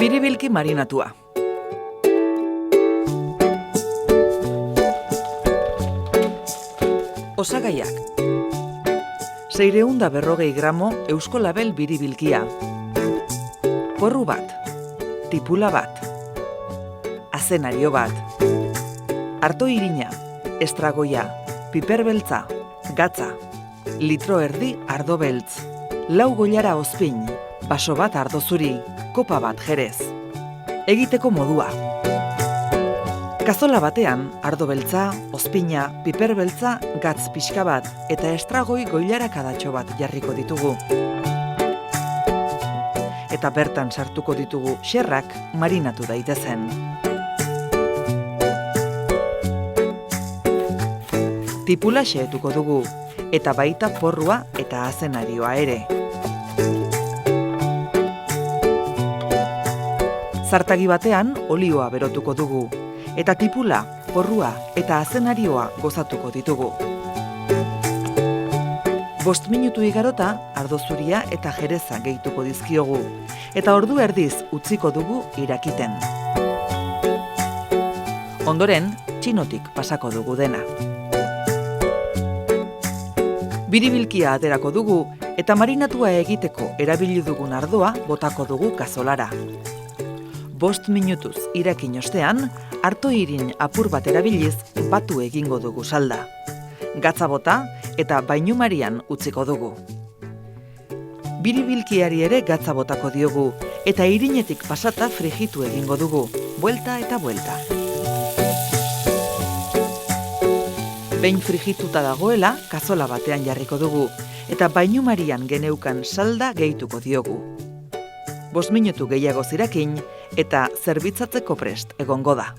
Biribilki marinatua. Osagaiak: 640 gramo eusko label biribilkia, porru bat, tipula bat, azenario bat, arto irina, estragoia, piper beltza, gatza, litro erdi ardo beltz, 4 goilara ozpin, baso bat ardo zuri, kopa bat jerez. Egiteko modua: kazola batean ardo beltza, ozpina, piper beltza, gatz pixka bat eta estragoi goilara kadatxo bat jarriko ditugu. Eta bertan sartuko ditugu xerrak marinatu daitezen. Tipula xehetuko dugu, eta baita porrua eta azenarioa ere. Zartagi batean olioa berotuko dugu, eta tipula, porrua eta azenarioa gozatuko ditugu. 5 minutu igarota ardo zuria eta jereza gehituko dizkiogu, eta ordu erdiz utziko dugu irakiten. Ondoren, txinotik pasako dugu dena. Biribilkia aterako dugu eta marinatua egiteko erabili dugun ardoa botako dugu kazolara. 5 minutuz irakin ostean, arto irin apur bat erabiliz batu egingo dugu salda. Gatza bota eta bainumarian utziko dugu. Biribilkiari ere gatza botako diogu eta irinetik pasata frijitu egingo dugu, buelta eta buelta. Behin frijituta dagoela, kazola batean jarriko dugu eta bainumarian geneukan salda gehituko diogu. 5 minutu gehiago zirakin eta zerbitzatzeko prest egongo da.